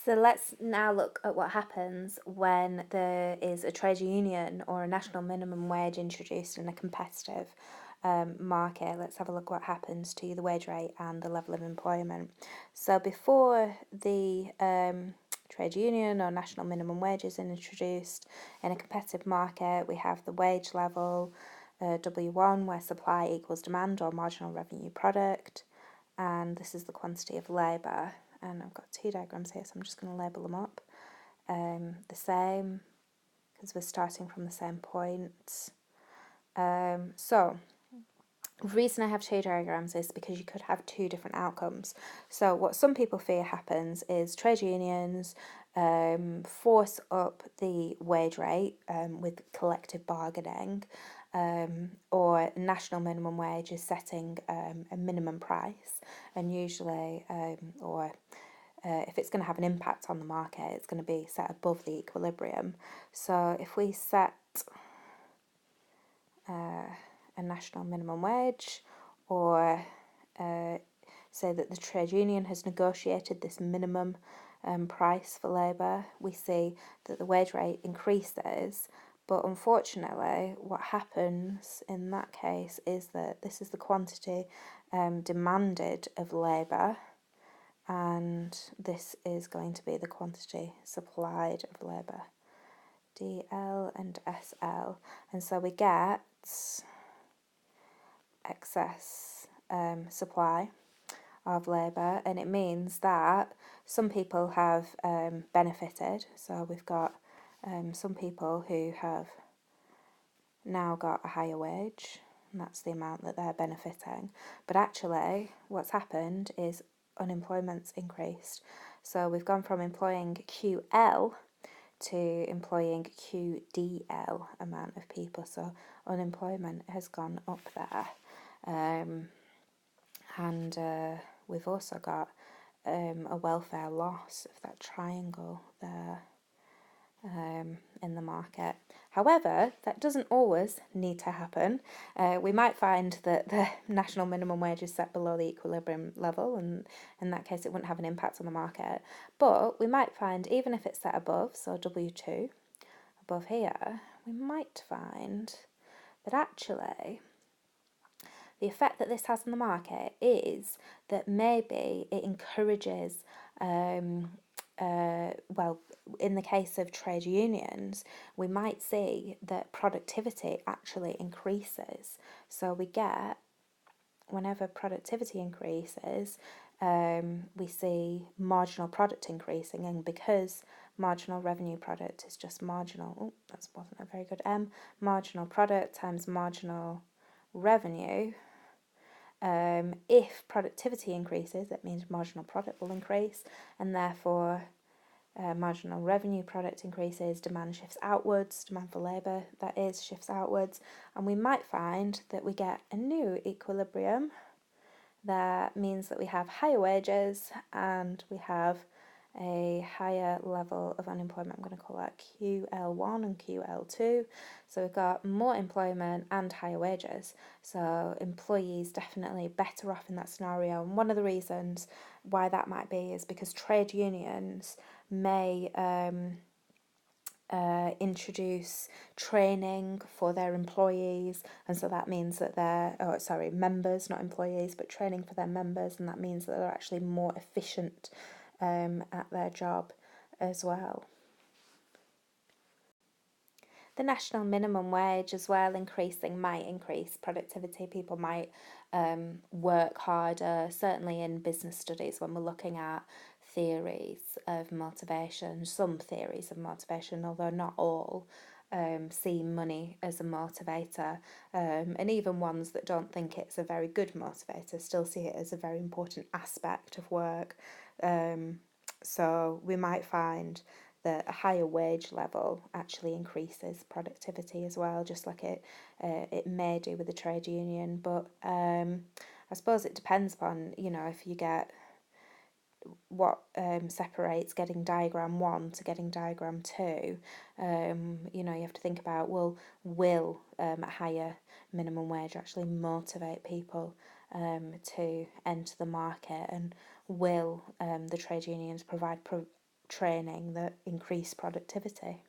So let's now look at what happens when there is a trade union or a national minimum wage introduced in a competitive market. Let's have a look what happens to the wage rate and the level of employment. So before the trade union or national minimum wage is introduced in a competitive market, we have the wage level, W1, where supply equals demand or marginal revenue product, and this is the quantity of labour. And I've got two diagrams here, so I'm just going to label them up the same, because we're starting from the same point. So the reason I have two diagrams is because you could have two different outcomes. So what some people fear happens is trade unions force up the wage rate with collective bargaining, or national minimum wage is setting a minimum price, and usually, if it's going to have an impact on the market, it's going to be set above the equilibrium. So if we set a national minimum wage, or say that the trade union has negotiated this minimum price for labour, we see that the wage rate increases. But unfortunately, what happens in that case is that this is the quantity demanded of labour, and this is going to be the quantity supplied of labour, DL and SL. And so we get excess supply of labour, and it means that some people have benefited. So we've got some people who have now got a higher wage, and that's the amount that they're benefiting. But actually, what's happened is unemployment's increased. So we've gone from employing QL to employing QDL amount of people. So unemployment has gone up there. And we've also got a welfare loss of that triangle there in the market. However, that doesn't always need to happen. We might find that the national minimum wage is set below the equilibrium level, and in that case it wouldn't have an impact on the market. But we might find, even if it's set above, so W2, above here, we might find that actually the effect that this has on the market is that maybe it encourages, well, in the case of trade unions, we might see that productivity actually increases. So we get, whenever productivity increases, we see marginal product increasing, and because marginal revenue product is just marginal, that wasn't a very good marginal product times marginal revenue. If productivity increases, that means marginal product will increase, and therefore marginal revenue product increases, demand shifts outwards, demand for labour, that is, shifts outwards, and we might find that we get a new equilibrium. That means that we have higher wages and we have a higher level of unemployment. I'm going to call that QL1 and QL2. So we've got more employment and higher wages. So employees definitely better off in that scenario. And one of the reasons why that might be is because trade unions may introduce training for their employees, and so that means that they're, members, not employees, but training for their members, and that means that they're actually more efficient at their job as well. The national minimum wage as well increasing might increase productivity. People might work harder, certainly in business studies when we're looking at theories of motivation. Some theories of motivation, although not all, see money as a motivator, and even ones that don't think it's a very good motivator still see it as a very important aspect of work. So we might find that a higher wage level actually increases productivity as well, just like it may do with the trade union. But I suppose it depends upon, if you get what separates getting diagram 1 to getting diagram 2. You have to think about, will a higher minimum wage actually motivate people to enter the market, and will the trade unions provide training that increase productivity.